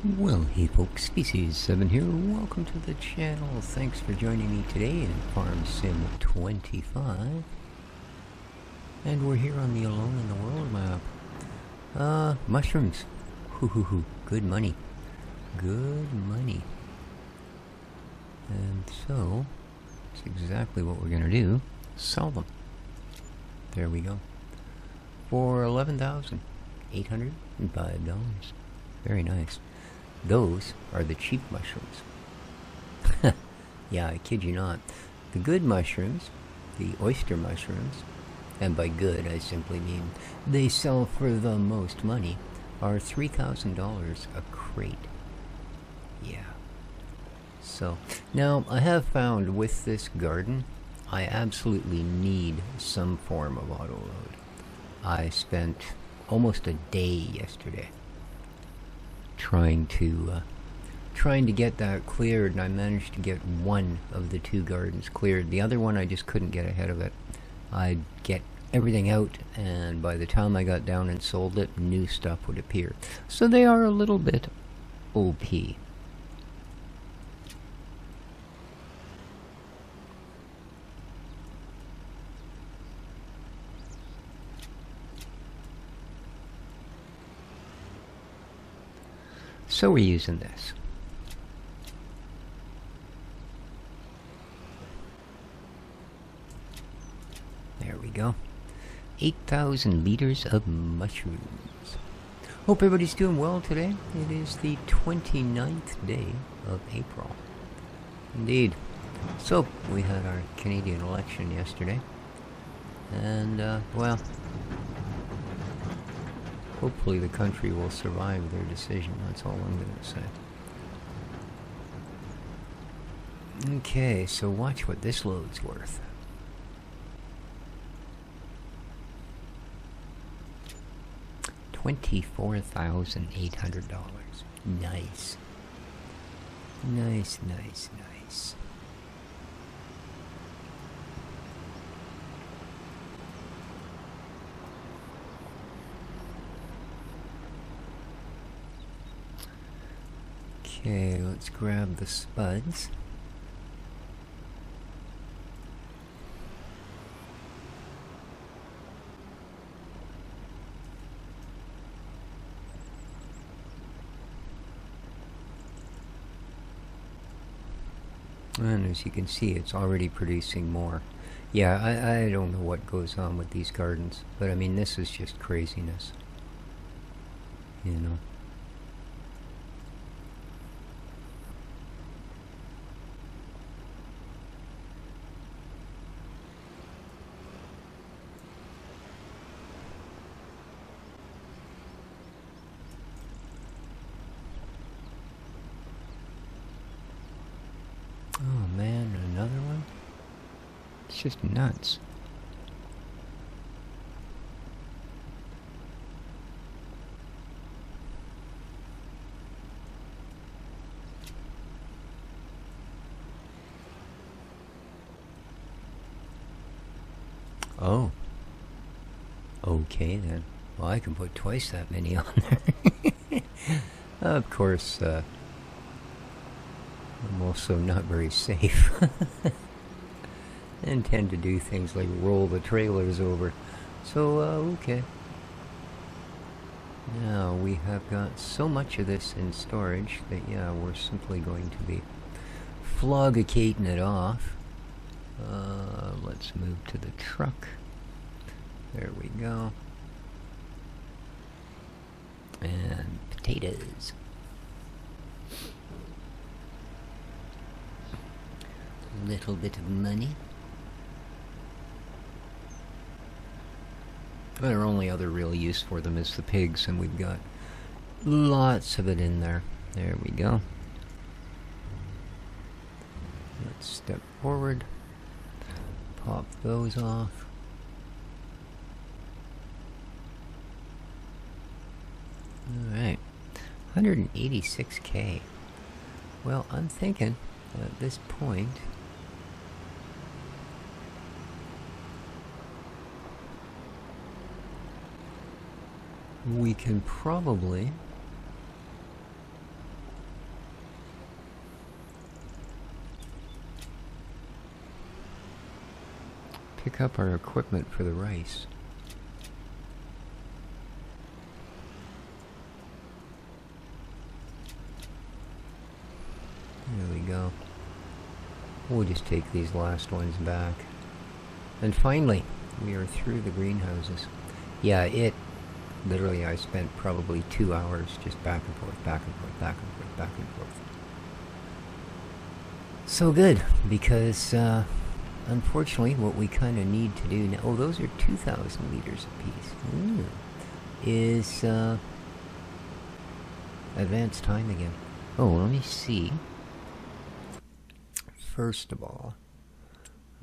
Well, hey folks, Species7 here. Welcome to the channel. Thanks for joining me today in Farm Sim 25. And we're here on the Alone in the World map. Mushrooms. Hoo. Good money. Good money. And so, that's exactly what we're gonna do. Sell them. There we go. For $11,805. Very nice. Those are the cheap mushrooms. Yeah, I kid you not. The good mushrooms, the oyster mushrooms, and by good I simply mean they sell for the most money, are $3,000 a crate. Yeah. So, now I have found with this garden, I absolutely need some form of auto load. I spent almost a day yesterday trying to get that cleared, and I managed to get one of the two gardens cleared. The other one I just couldn't get ahead of it. I'd get everything out, and by the time I got down and sold it, new stuff would appear. So they are a little bit OP. So we're using this. There we go. 8,000 liters of mushrooms. Hope everybody's doing well today. It is the 29th day of April. Indeed. So, we had our Canadian election yesterday. And, well, hopefully the country will survive their decision. That's all I'm going to say. Okay, so watch what this load's worth. $24,800. Nice. Nice. Okay, let's grab the spuds. And as you can see, it's already producing more. Yeah, I don't know what goes on with these gardens, but I mean, this is just craziness. You know? Oh man, another one? It's just nuts. Oh. Okay then. Well, I can put twice that many on there. Of course, I'm also not very safe. And tend to do things like roll the trailers over. So, okay. Now, we have got so much of this in storage that, yeah, we're simply going to be flogicating it off. Let's move to the truck. There we go. And potatoes. Little bit of money. Our only other real use for them is the pigs, and we've got lots of it in there. There we go. Let's step forward. Pop those off. Alright. 186K. Well, I'm thinking at this point we can probably pick up our equipment for the rice. There we go. We'll just take these last ones back. And finally, we are through the greenhouses. Yeah, literally I spent probably 2 hours just back and forth, back and forth, back and forth, back and forth. So good, because unfortunately what we kind of need to do now, oh, those are 2,000 liters apiece, is advance time again. Oh, let me see. First of all,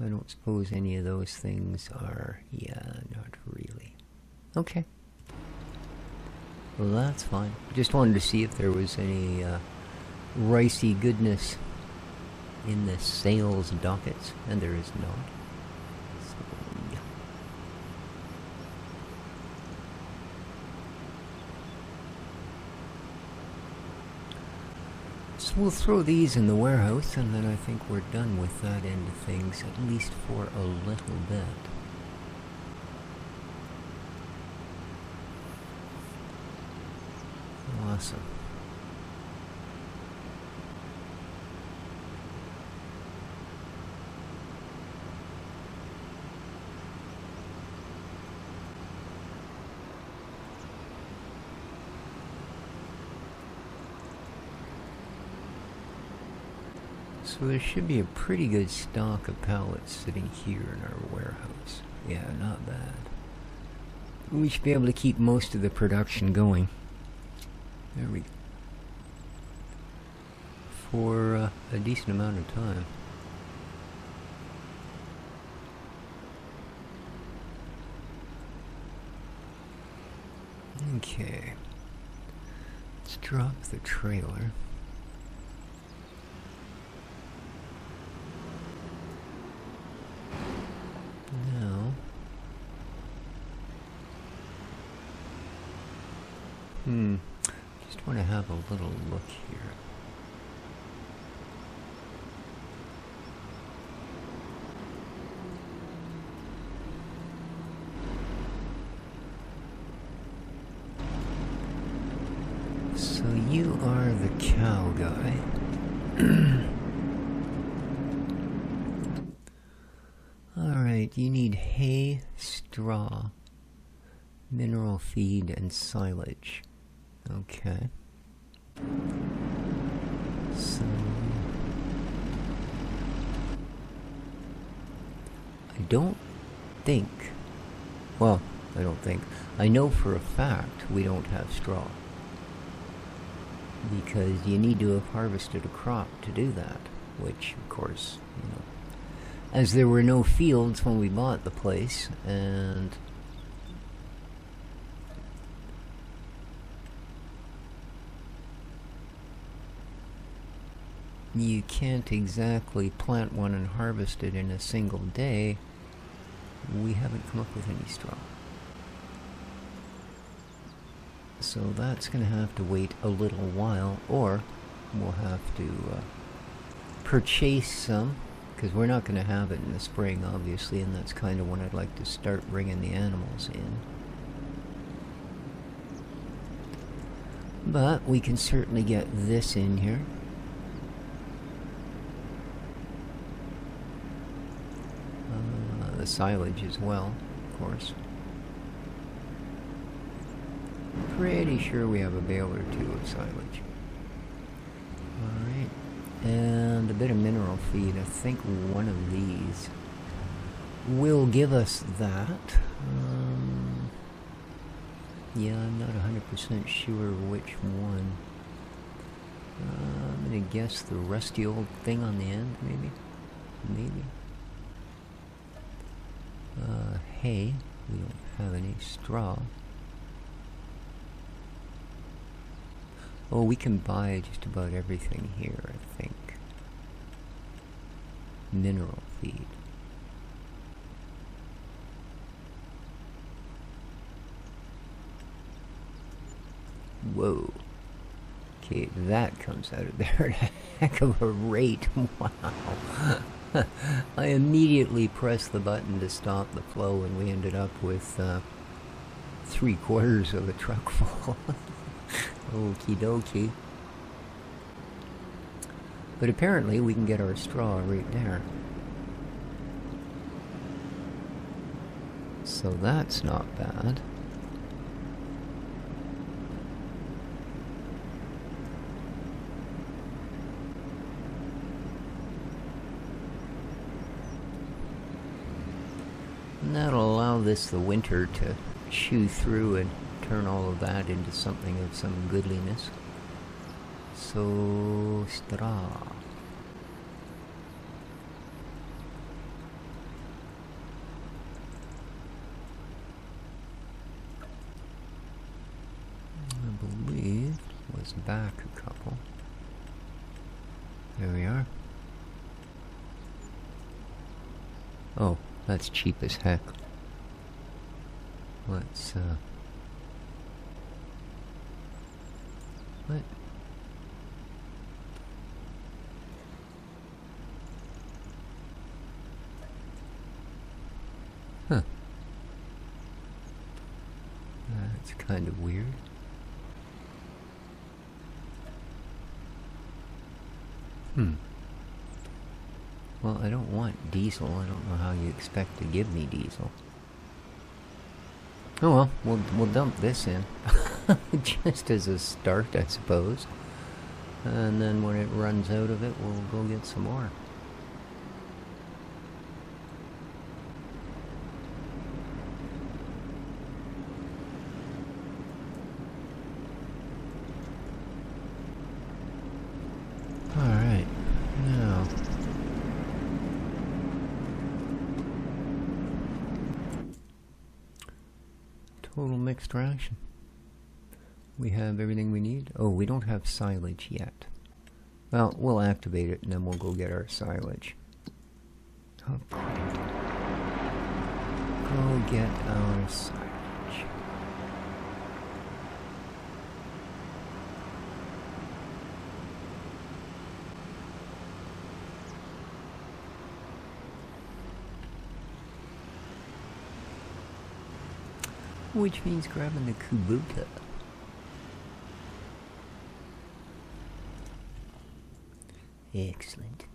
I don't suppose any of those things are, yeah, not really. Okay. Well, that's fine. Just wanted to see if there was any ricey goodness in the sales dockets, and there is not. So, yeah. So we'll throw these in the warehouse, and then I think we're done with that end of things, at least for a little bit. Awesome. So there should be a pretty good stock of pallets sitting here in our warehouse. Yeah, not bad. We should be able to keep most of the production going. There we go. For a decent amount of time. Okay. Let's drop the trailer. Now, just want to have a little look here. So you are the cow guy. Alright, you need hay, straw, mineral feed, and silage. Okay. So I don't think, well, I know for a fact we don't have straw. Because you need to have harvested a crop to do that, which, of course, you know, as there were no fields when we bought the place, and you can't exactly plant one and harvest it in a single day, we haven't come up with any straw. So that's going to have to wait a little while, or we'll have to purchase some, because we're not going to have it in the spring, obviously, and that's kind of when I'd like to start bringing the animals in. But we can certainly get this in here. The silage as well, of course. Pretty sure we have a bale or two of silage. Alright. And a bit of mineral feed. I think one of these will give us that. Yeah, I'm not 100% sure which one. I'm gonna guess the rusty old thing on the end, maybe? Maybe. Hay. We don't have any straw. Oh, we can buy just about everything here, I think. Mineral feed. Whoa. Okay, that comes out of there at a heck of a rate. Wow. I immediately pressed the button to stop the flow, and we ended up with 3/4 of a truck full. Okie dokie. But apparently we can get our straw right there. So that's not bad. And that'll allow this the winter to chew through and turn all of that into something of some goodliness. So, straw. I believe it was back a couple. There we are. Oh, that's cheap as heck. Let's, what? Huh. That's kind of weird. Well, I don't want diesel. I don't know how you expect to give me diesel. Oh well, we'll dump this in. Just as a start, I suppose. And then when it runs out of it, we'll go get some more. Alright, now... total mixed ration. We have everything we need. Oh, we don't have silage yet. Well, we'll activate it and then we'll go get our silage. Oh, great. Go get our silage. Which means grabbing the Kubota. Excellent.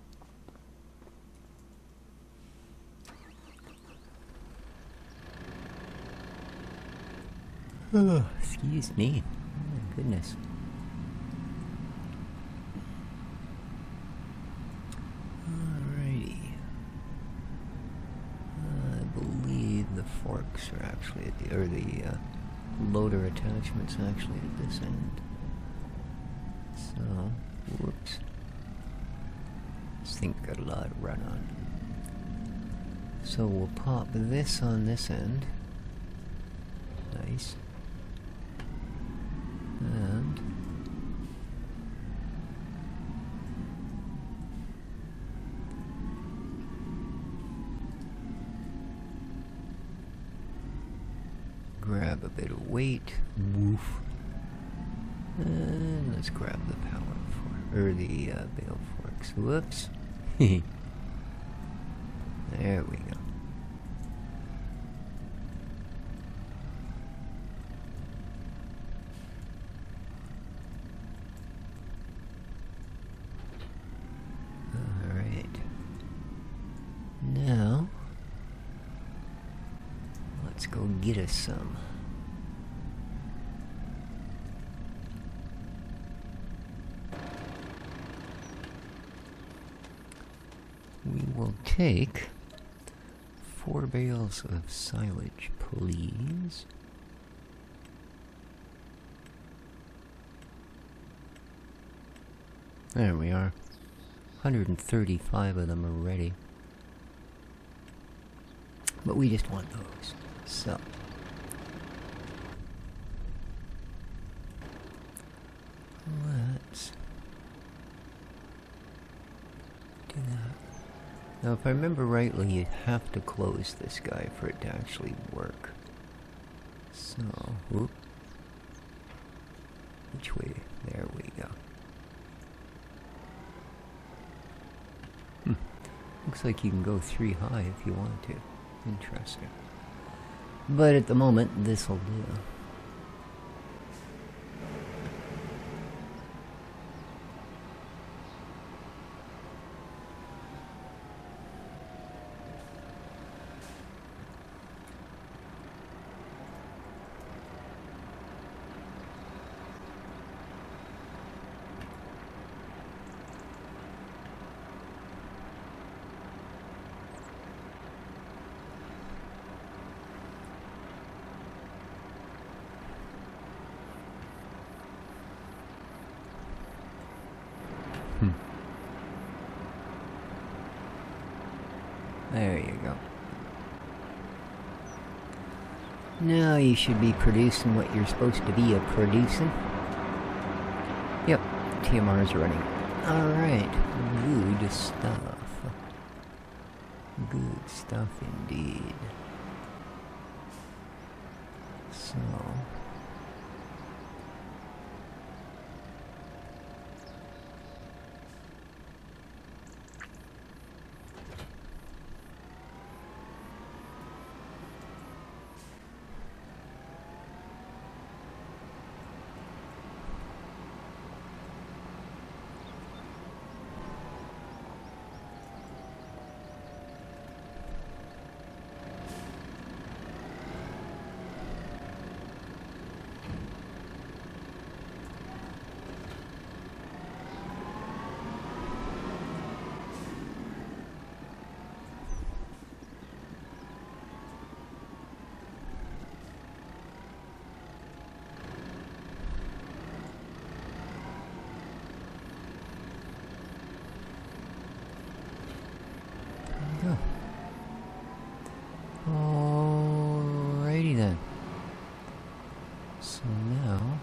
Oh, excuse me. Oh, my goodness. Alrighty. I believe the forks are actually at the, or the loader attachment's actually at this end. So, whoops. This thing got a lot of run on. So we'll pop this on this end. Nice. And grab a bit of weight. Woof. And let's grab the power fork, or the bale forks. Whoops. There we go. Alright. Now, let's go get us some. We will take 4 bales of silage, please. There we are. 135 of them are ready. But we just want those. So. Let's do that. Now, if I remember rightly, you have to close this guy for it to actually work. So, whoop. Which way? There we go. Looks like you can go 3 high if you want to. Interesting. But at the moment, this'll do. There you go. Now you should be producing what you're supposed to be producing. Yep, TMR is running. Alright, good stuff. Good stuff indeed. So... Alrighty then. So now...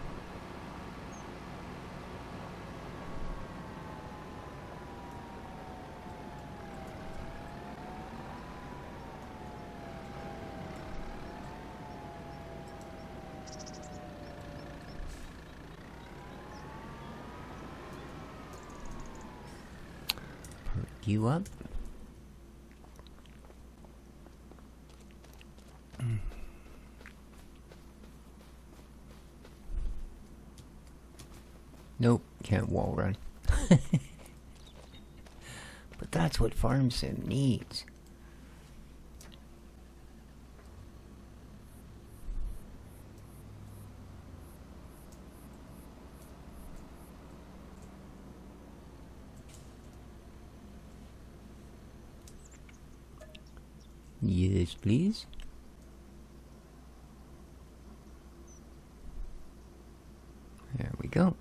perk you up. Nope, can't wall run. But that's what Farm Sim needs. Yes, please. There we go.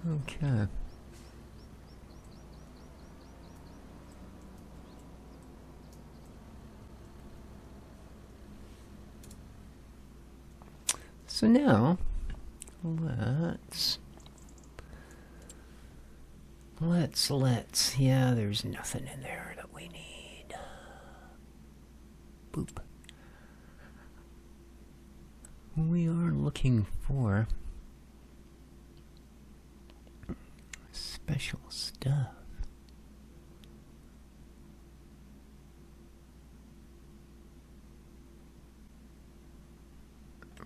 Okay. So now, let's, yeah, there's nothing in there that we need. Boop. We are looking for special stuff.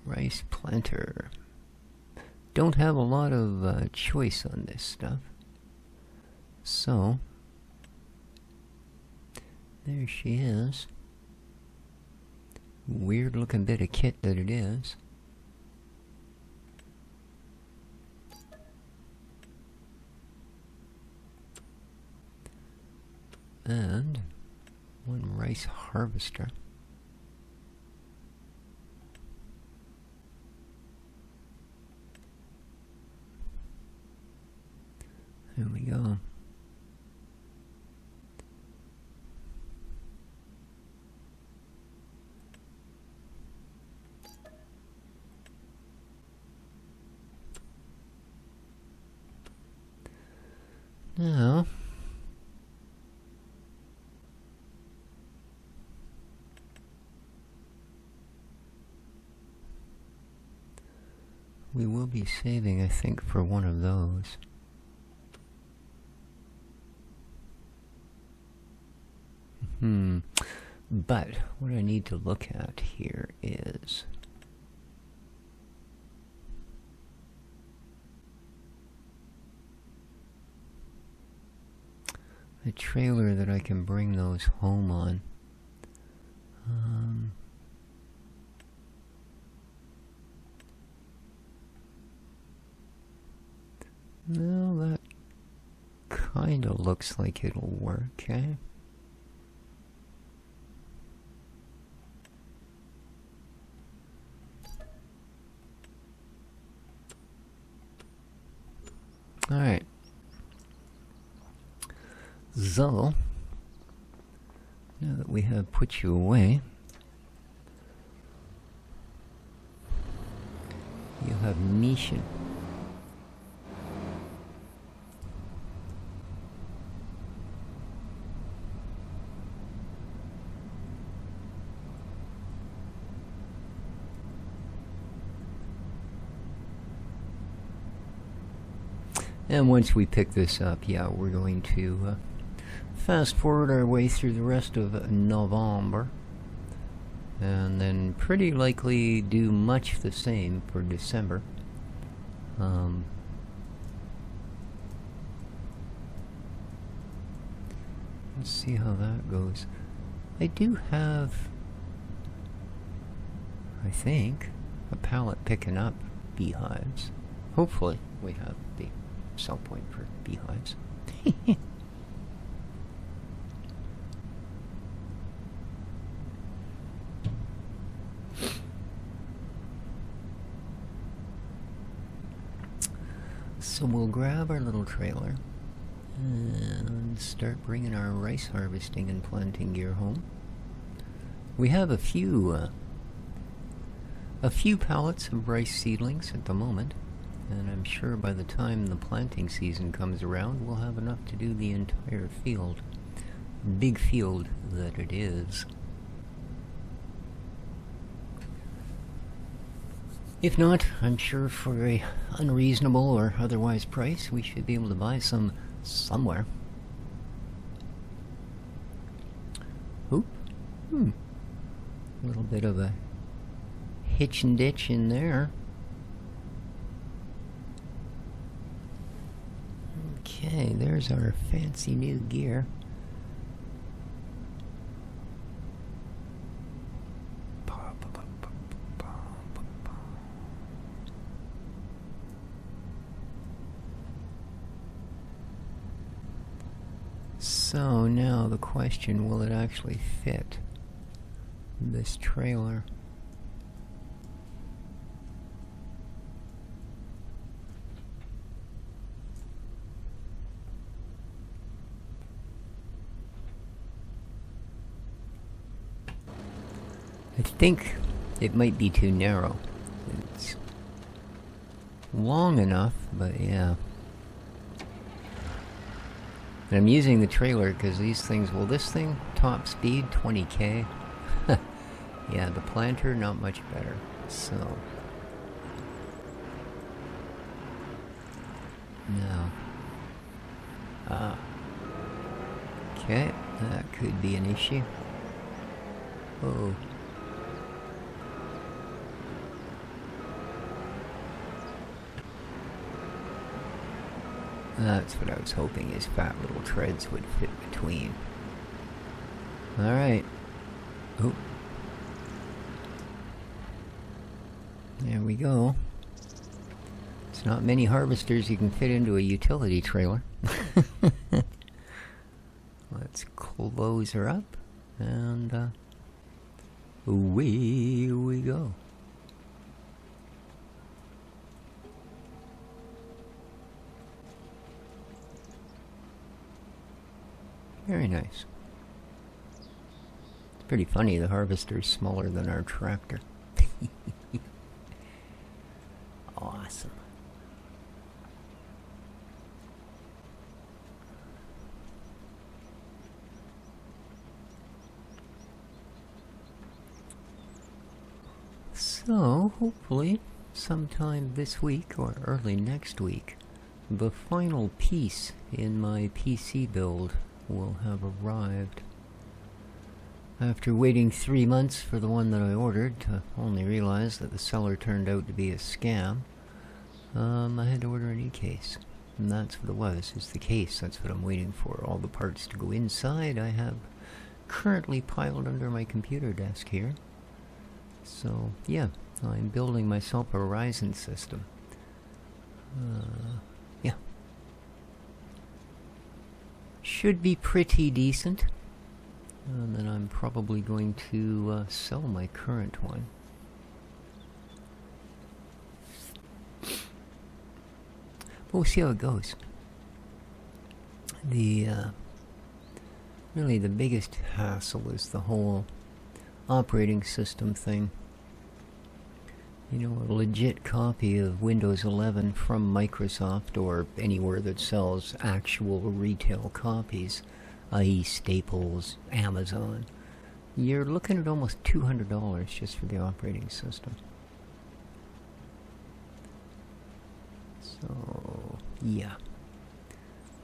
Rice planter. Don't have a lot of choice on this stuff. So, there she is. Weird looking bit of kit that it is. And one rice harvester. There we go. Now, we will be saving, I think, for one of those. But what I need to look at here is a trailer that I can bring those home on. Well, that kind of looks like it'll work, eh? Alright. So, now that we have put you away, you have mission. And once we pick this up, yeah, we're going to fast forward our way through the rest of November, and then pretty likely do much the same for December. Let's see how that goes. I do have, I think, a pallet picking up beehives. Hopefully we have the sell point for beehives. So we'll grab our little trailer and start bringing our rice harvesting and planting gear home. We have a few pallets of rice seedlings at the moment, and I'm sure by the time the planting season comes around, we'll have enough to do the entire field. Big field that it is. If not, I'm sure for a unreasonable or otherwise price, we should be able to buy some somewhere. Oop. A little bit of a hitch and ditch in there. Okay, there's our fancy new gear. So now the question, will it actually fit this trailer? I think it might be too narrow. It's long enough, but yeah. And I'm using the trailer because these things, well, this thing, top speed, 20k. Yeah, the planter, not much better. So, now. Okay, that could be an issue. Oh. That's what I was hoping, is fat little treads would fit between. Alright. Oh. There we go. It's not many harvesters you can fit into a utility trailer. Let's close her up, and away we go. Very nice. It's pretty funny, the harvester's smaller than our tractor. Awesome. So, hopefully, sometime this week or early next week, the final piece in my PC build will have arrived. After waiting 3 months for the one that I ordered to only realize that the seller turned out to be a scam, I had to order an e-case. And that's what it was, is the case. That's what I'm waiting for. All the parts to go inside I have currently piled under my computer desk here. So, yeah, I'm building myself a Ryzen system. Yeah. Should be pretty decent. And then I'm probably going to sell my current one. We'll see how it goes. Really the biggest hassle is the whole operating system thing. You know, a legit copy of Windows 11 from Microsoft or anywhere that sells actual retail copies, i.e. Staples, Amazon, you're looking at almost $200 just for the operating system. So, yeah.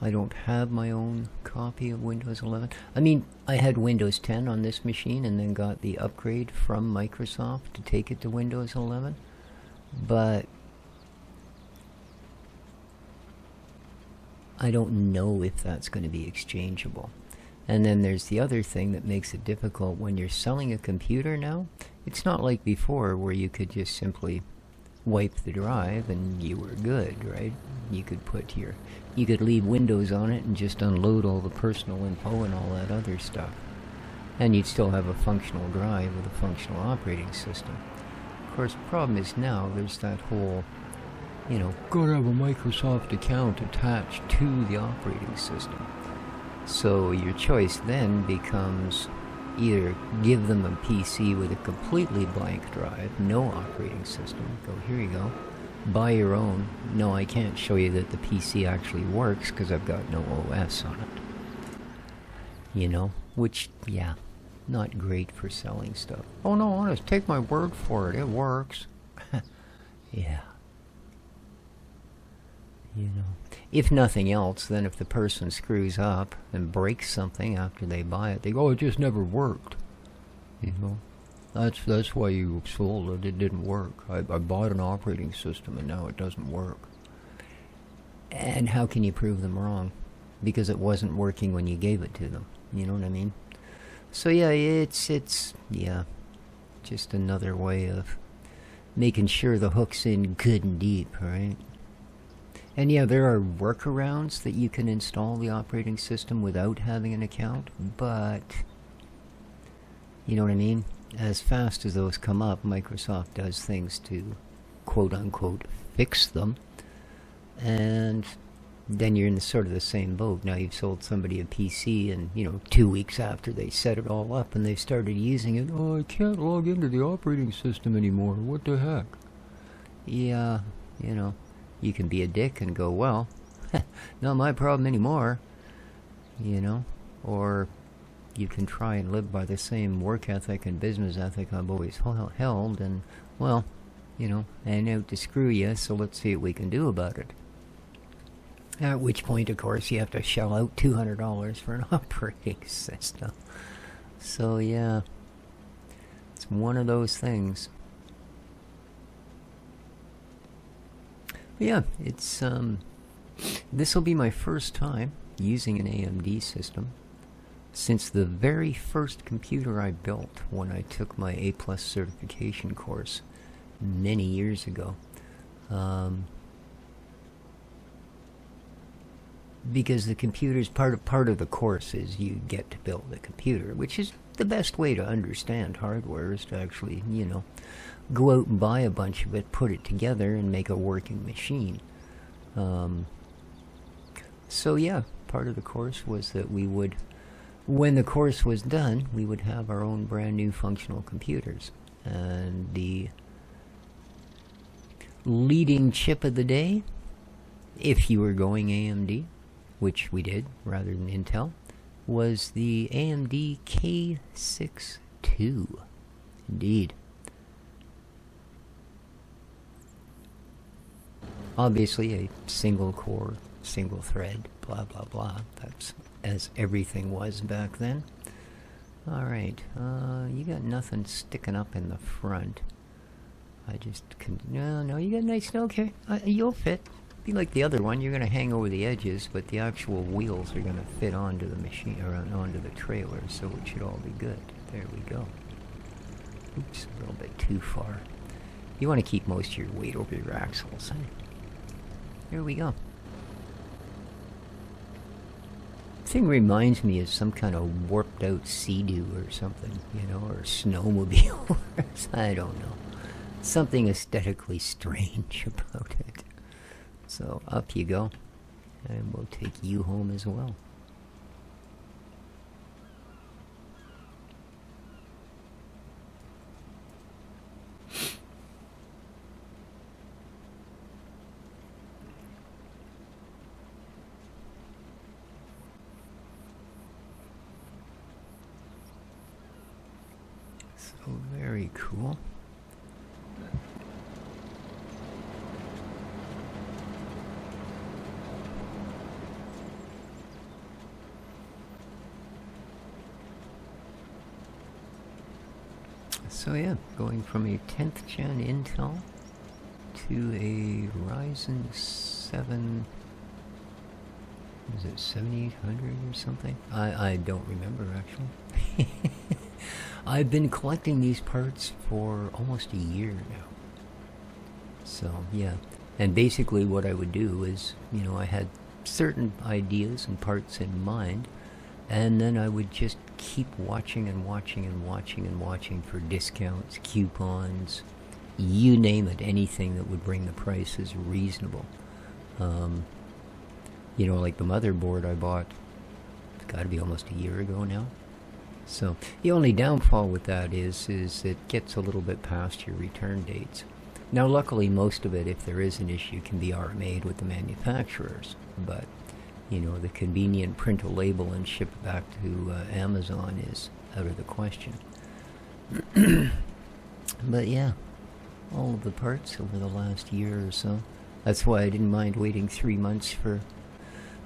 I don't have my own copy of Windows 11. I mean, I had Windows 10 on this machine and then got the upgrade from Microsoft to take it to Windows 11. But I don't know if that's going to be exchangeable. And then there's the other thing that makes it difficult when you're selling a computer now. It's not like before where you could just simply wipe the drive and you were good, right? You could leave Windows on it and just unload all the personal info and all that other stuff. And you'd still have a functional drive with a functional operating system. Of course, the problem is now there's that whole, you know, gotta have a Microsoft account attached to the operating system. So your choice then becomes either give them a PC with a completely blank drive, no operating system, go here you go, buy your own. No, I can't show you that the PC actually works because I've got no OS on it. You know, which, yeah, not great for selling stuff. Oh no, honest, take my word for it, it works. Yeah. You know, if nothing else, then if the person screws up and breaks something after they buy it, they go, oh, it just never worked. You know, that's why you sold it. It didn't work. I bought an operating system and now it doesn't work. And how can you prove them wrong? Because it wasn't working when you gave it to them. You know what I mean? So yeah, it's yeah, just another way of making sure the hook's in good and deep, right? And yeah, there are workarounds that you can install the operating system without having an account, but you know what I mean? As fast as those come up, Microsoft does things to quote-unquote fix them, and then you're in sort of the same boat. Now you've sold somebody a PC and, you know, 2 weeks after they set it all up and they started using it, oh, I can't log into the operating system anymore, what the heck? Yeah, you know. You can be a dick and go, well, not my problem anymore, you know, or you can try and live by the same work ethic and business ethic I've always held, and, well, you know, and out to screw you, so let's see what we can do about it. At which point, of course, you have to shell out $200 for an operating system. So, yeah, it's one of those things. Yeah, it's this will be my first time using an AMD system since the very first computer I built when I took my A+ certification course many years ago. Because the computer's part of the course is you get to build a computer, which is the best way to understand hardware, is to actually, you know, go out and buy a bunch of it, put it together, and make a working machine. So yeah, part of the course was that we would, when the course was done, we would have our own brand new functional computers. And the leading chip of the day, if you were going AMD, which we did rather than Intel, was the AMD K62. Indeed. Obviously a single core, single thread, blah blah blah. That's as everything was back then. Alright, you got nothing sticking up in the front. I just can. No, you got nice. Okay, you'll fit. Be like the other one. You're gonna hang over the edges, but the actual wheels are gonna fit onto the machine or onto the trailer, so it should all be good. There we go. Oops, a little bit too far. You want to keep most of your weight over your axles. Huh? There we go. Thing reminds me of some kind of warped out Sea-Doo or something, you know, or snowmobile. I don't know. Something aesthetically strange about it. So up you go, and we'll take you home as well. So very cool. So yeah, going from a 10th gen Intel to a Ryzen 7, is it 7800 or something? I don't remember actually. I've been collecting these parts for almost a year now. So yeah, and basically what I would do is, you know, I had certain ideas and parts in mind, and then I would just keep watching and watching and watching and watching for discounts, coupons, you name it, anything that would bring the prices reasonable. You know, like the motherboard I bought, it's got to be almost a year ago now. So the only downfall with that is it gets a little bit past your return dates. Now luckily most of it, if there is an issue, can be remade with the manufacturers, but you know, the convenient print a label and ship it back to Amazon is out of the question. But yeah, all of the parts over the last year or so. That's why I didn't mind waiting 3 months for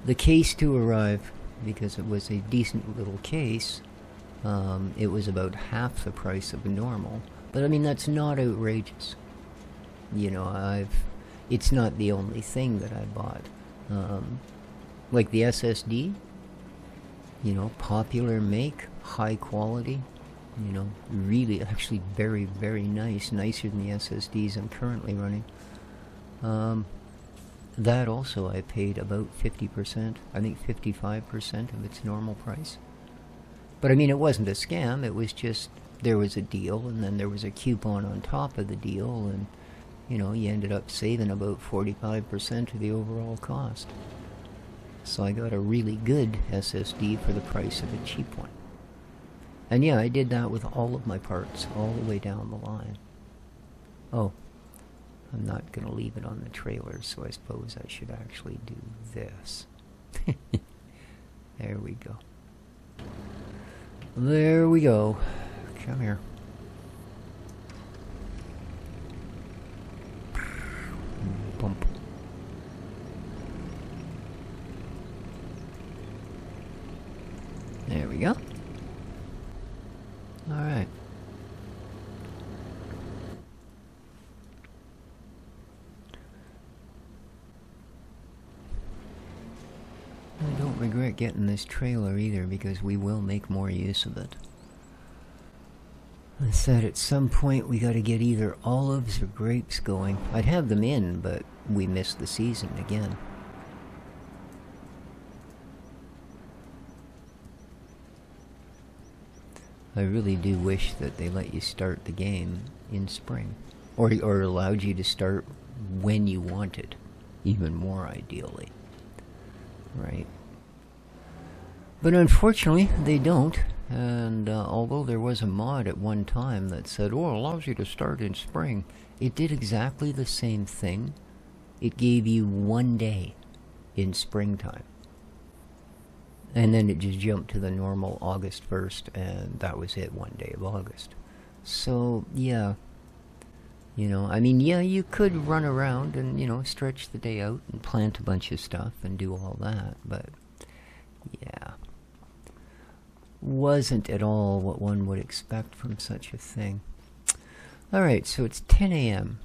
the case to arrive, because it was a decent little case. It was about half the price of normal, but I mean, that's not outrageous. You know, it's not the only thing that I bought. Like the SSD, you know, popular make, high quality, you know, really actually very, very nice, nicer than the SSDs I'm currently running. That also I paid about 50%, I think 55% of its normal price. But I mean, it wasn't a scam, it was just, there was a deal, and then there was a coupon on top of the deal, and, you know, you ended up saving about 45% of the overall cost. So I got a really good SSD for the price of a cheap one. And yeah, I did that with all of my parts, all the way down the line. Oh, I'm not going to leave it on the trailer, so I suppose I should actually do this. There we go. There we go. Come here. Bump. There we go. Alright. I don't regret getting this trailer either, because we will make more use of it. I said at some point we gotta get either olives or grapes going. I'd have them in, but we missed the season again. I really do wish that they let you start the game in spring, or allowed you to start when you wanted, even more ideally, right? But unfortunately they don't, and although there was a mod at one time that said, oh, it allows you to start in spring, it did exactly the same thing. It gave you 1 day in springtime. And then it just jumped to the normal August 1st, and that was it, 1 day of August. So, yeah, You know, I mean, yeah, you could run around and, you know, stretch the day out and plant a bunch of stuff and do all that, but yeah, wasn't at all what one would expect from such a thing. Alright, so it's 10 a.m.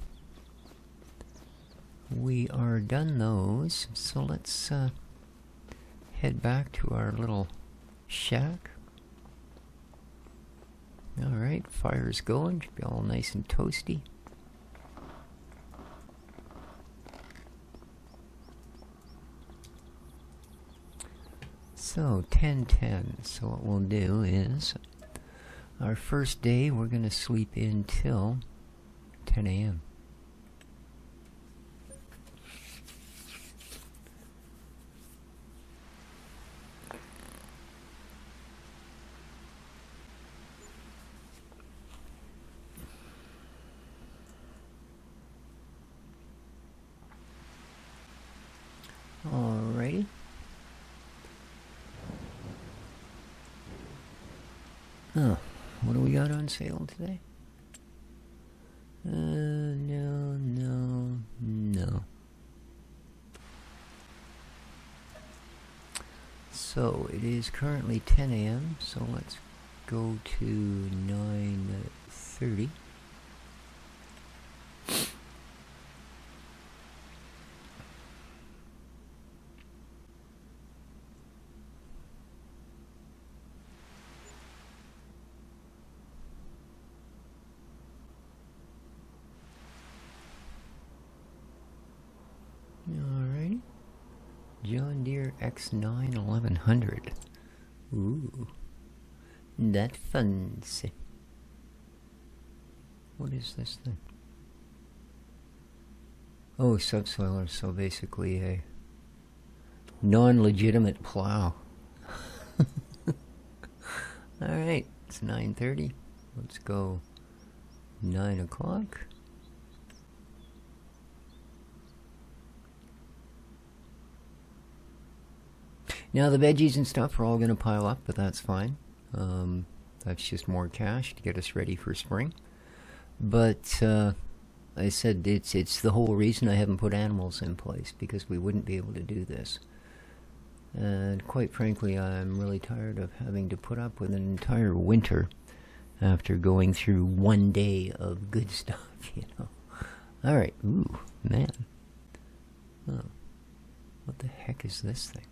We are done those, so let's head back to our little shack. Alright, fire's going, should be all nice and toasty. So, 10:10. So what we'll do is, our first day we're going to sleep in till 10 a.m. Alrighty. Oh, what do we got on sale today? No. So, it is currently 10 a.m., so let's go to 9:30. Alright. John Deere X9 1100. Ooh. That fancy. What is this thing? Oh, subsoiler, so basically a non-legitimate plow. Alright, it's 9:30. Let's go 9 o'clock. Now the veggies and stuff are all going to pile up, but that's fine. That's just more cash to get us ready for spring. But I said it's the whole reason I haven't put animals in place, because we wouldn't be able to do this. And quite frankly, I'm really tired of having to put up with an entire winter after going through one day of good stuff, you know. Alright, ooh, man. Oh, what the heck is this thing?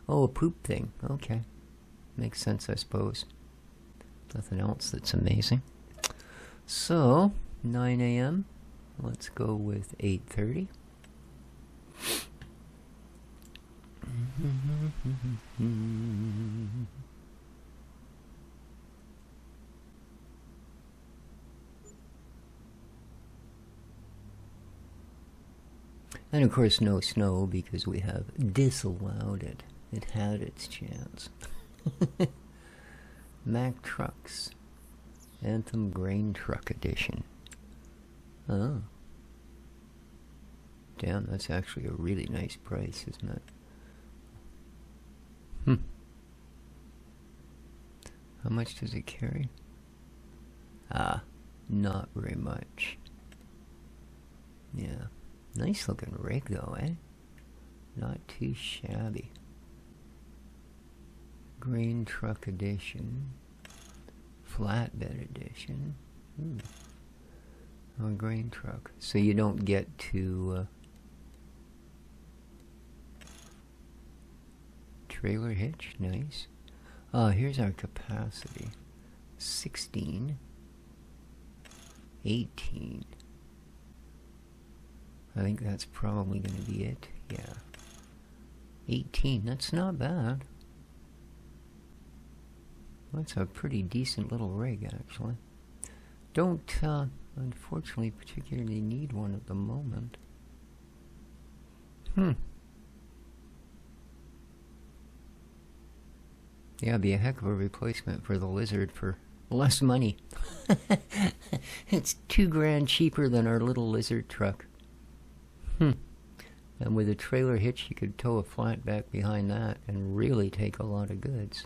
Oh, a poop thing. Okay. Makes sense, I suppose. Nothing else that's amazing. So, 9 a.m. Let's go with 8:30. And of course no snow, because we have disallowed it. It had its chance. Mack Trucks. Anthem Grain Truck Edition. Oh. Damn, that's actually a really nice price, isn't it? How much does it carry? Ah, not very much. Yeah. Nice looking rig though, eh? Not too shabby. Grain Truck Edition. Flatbed Edition. Oh, grain truck. So you don't get to trailer hitch. Nice. Oh, here's our capacity. 16. 18. I think that's probably going to be it. Yeah. 18. That's not bad. That's a pretty decent little rig, actually. Don't, unfortunately, particularly need one at the moment. Yeah, it'd be a heck of a replacement for the Lizard for less money. It's $2,000 cheaper than our little Lizard truck. And with a trailer hitch, you could tow a flatback behind that and really take a lot of goods.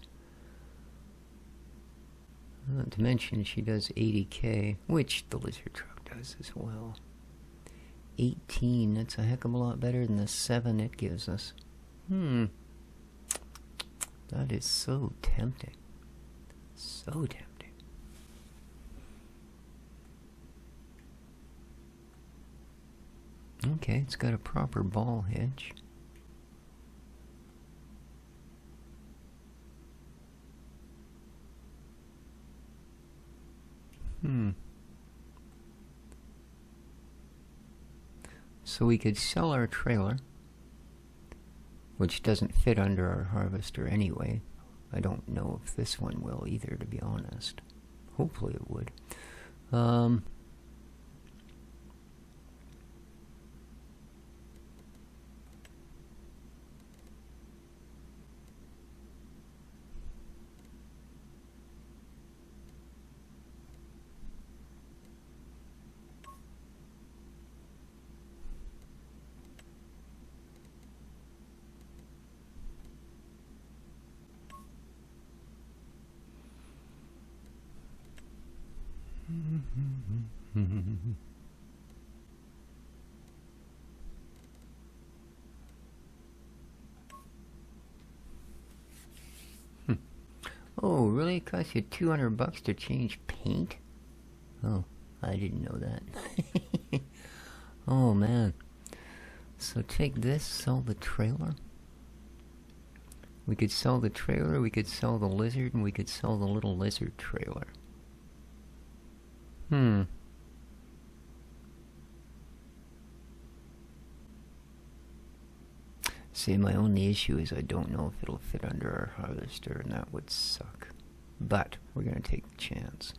Not to mention she does 80K, which the Lizard truck does as well. 18, that's a heck of a lot better than the 7 it gives us. That is so tempting. So tempting. Okay, it's got a proper ball hitch. So we could sell our trailer, which doesn't fit under our harvester anyway. I don't know if this one will either, to be honest. Hopefully it would. Oh, really? It costs you 200 bucks to change paint? Oh, I didn't know that. Oh, man. So take this, sell the trailer. We could sell the trailer, we could sell the lizard, and we could sell the little lizard trailer. See, my only issue is I don't know if it'll fit under our harvester, and that would suck. But we're going to take the chance.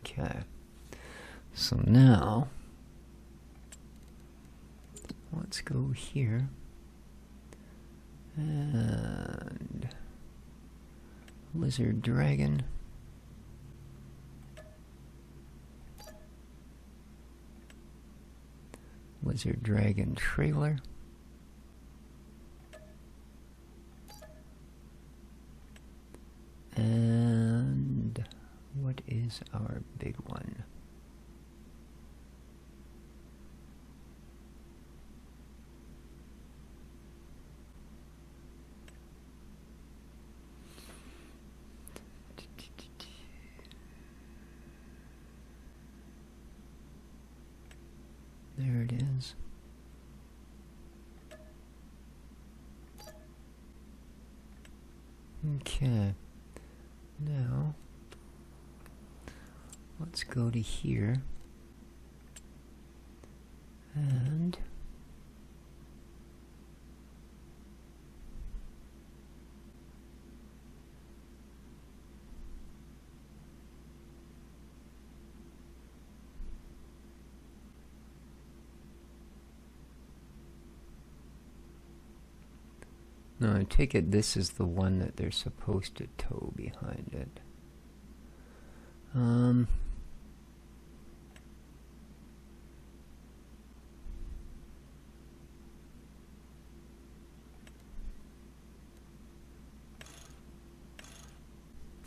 Okay. So now, let's go here. And lizard dragon. Lizard dragon trailer. And what is our big one? There it is. Okay. Now, let's go to here. And no, I take it this is the one that they're supposed to tow behind it.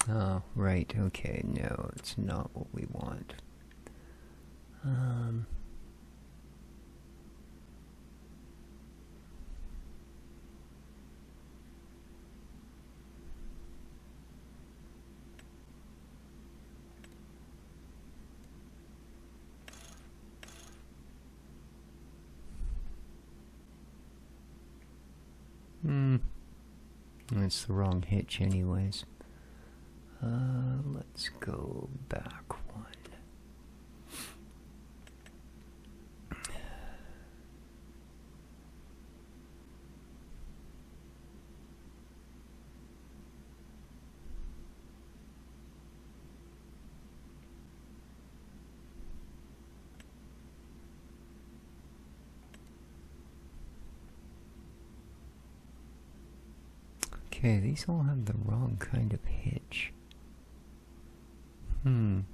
Oh, right, okay, no, it's not what we want. That's the wrong hitch anyways. Let's go back one. Okay, these all have the wrong kind of hitch. I'm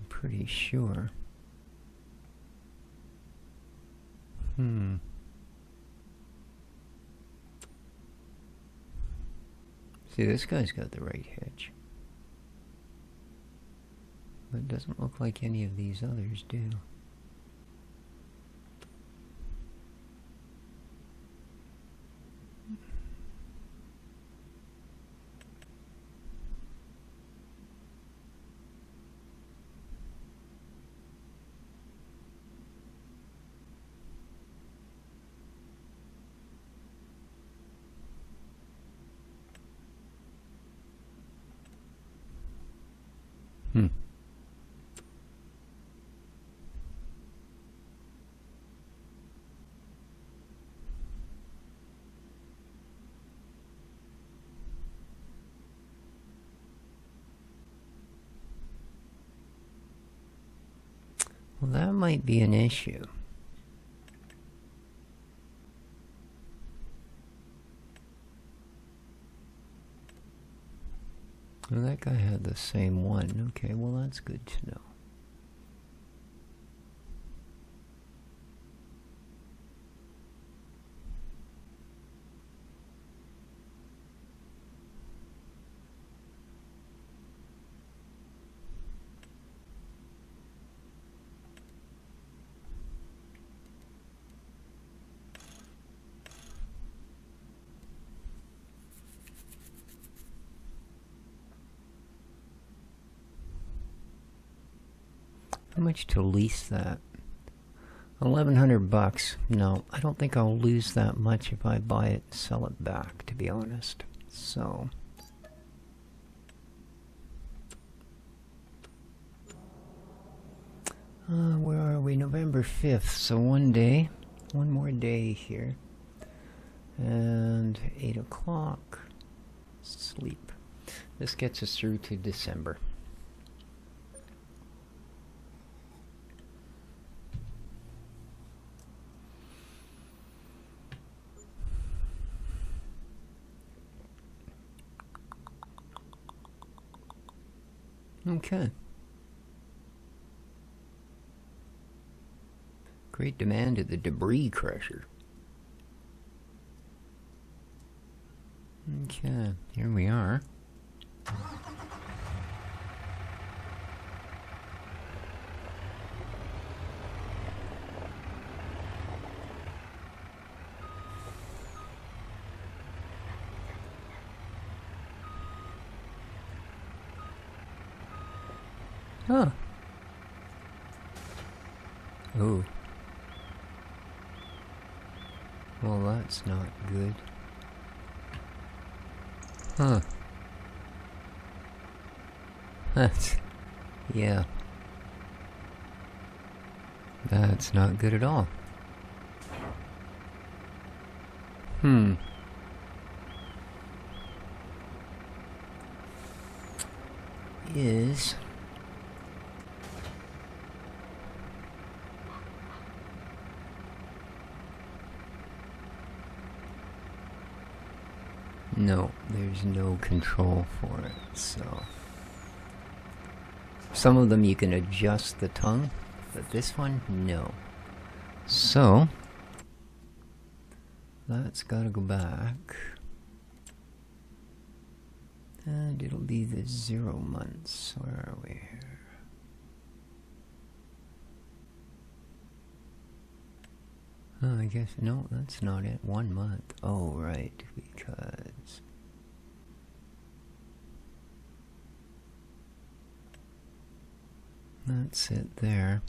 pretty sure. See, this guy's got the right hitch. But it doesn't look like any of these others do. Hmm. Well, that might be an issue. Well, that guy had the same one. Okay, well, that's good to know. How much to lease that? 1,100 bucks. No, I don't think I'll lose that much if I buy it and sell it back, to be honest. So, where are we? November 5th. So one more day here. And 8 o'clock. Sleep. This gets us through to December. Okay. Great demand at the debris crusher. Okay, here we are. Huh. Oh. Well, that's not good. Huh. That's... yeah. That's not good at all. Hmm. Is... no, there's no control for it, so... some of them you can adjust the tongue, but this one, no. So... that's gotta go back. And it'll be the 0 months. Where are we here? Oh, I guess, no, that's not it. 1 month. Oh, right, because... that's it there.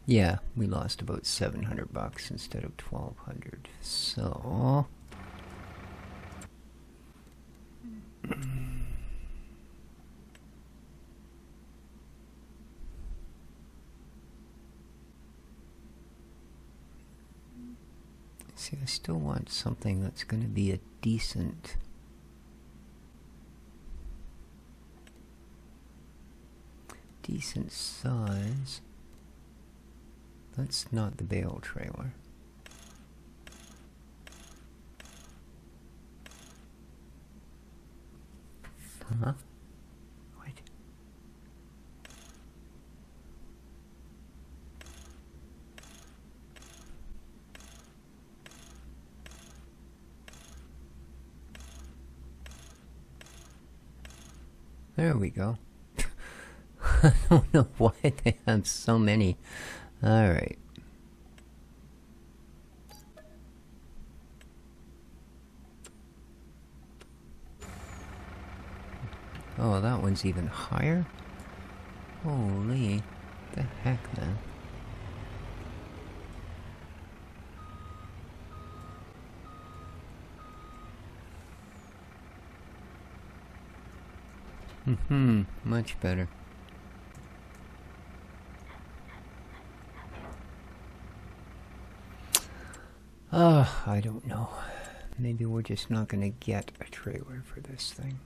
Yeah, we lost about 700 bucks instead of 1,200. So... see, I still want something that's going to be a decent... decent size. That's not the bale trailer. Huh? What? There we go. I don't know why they have so many. Alright. Oh, that one's even higher? Holy, the heck, man. Much better. I don't know. Maybe we're just not gonna get a trailer for this thing.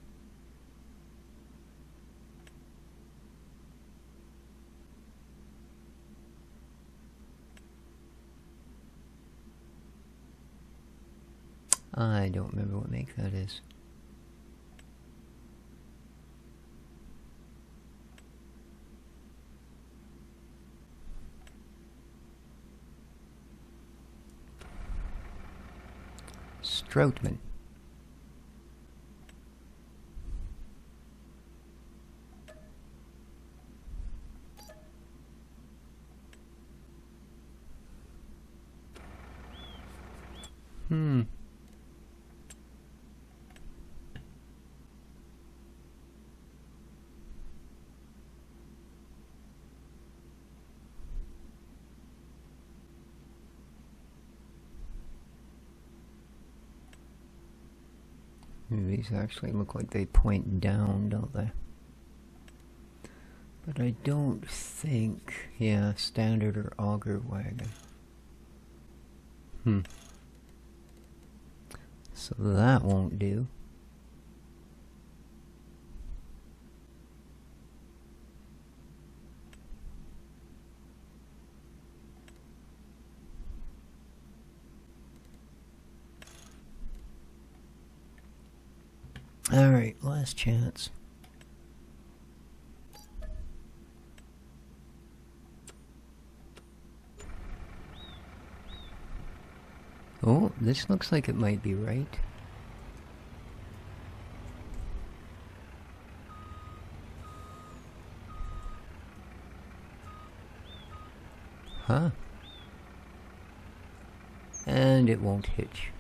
I don't remember what make that is. Stroutman. These actually look like they point down, don't they? But I don't think... Yeah, standard or auger wagon. So that won't do. Alright, last chance. Oh, this looks like it might be right. Huh? And it won't hitch.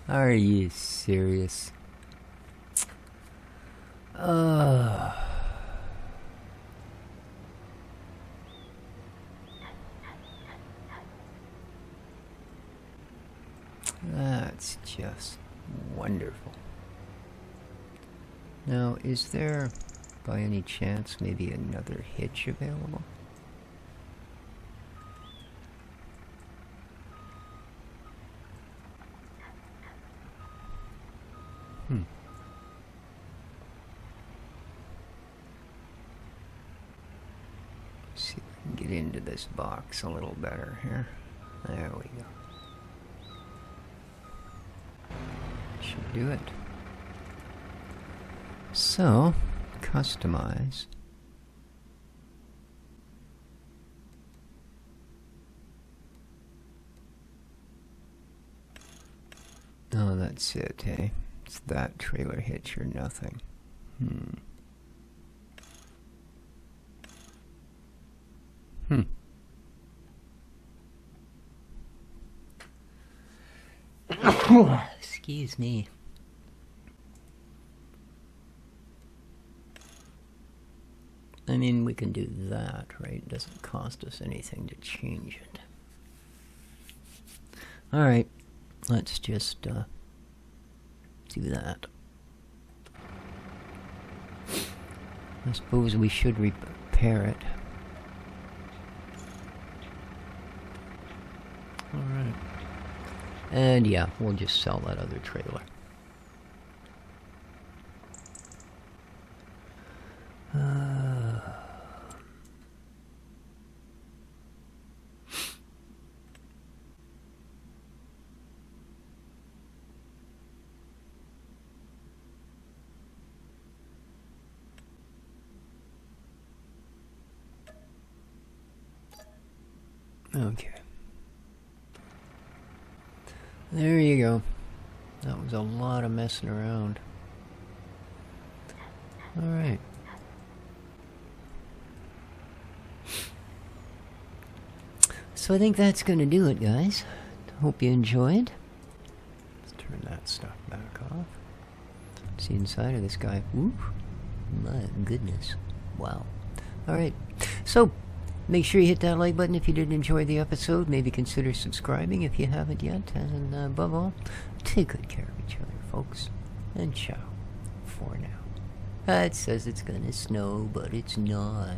Are you serious? That's just wonderful. Now, is there, by any chance, maybe another hitch available? See if I can get into this box a little better here. There we go. Should do it. So, customize. Oh, that's it, eh? It's that trailer hitch or nothing. Excuse me. I mean, we can do that, right? It doesn't cost us anything to change it. Alright, let's just do that. I suppose we should repair it. Alright. And yeah, we'll just sell that other trailer. Okay. There you go. That was a lot of messing around. Alright. So I think that's going to do it, guys. Hope you enjoyed. Let's turn that stuff back off. See inside of this guy. Woo! My goodness. Wow. Alright. So, make sure you hit that like button if you did enjoy the episode. Maybe consider subscribing if you haven't yet. And above all, take good care of each other, folks. And ciao for now. It says it's gonna snow, but it's not.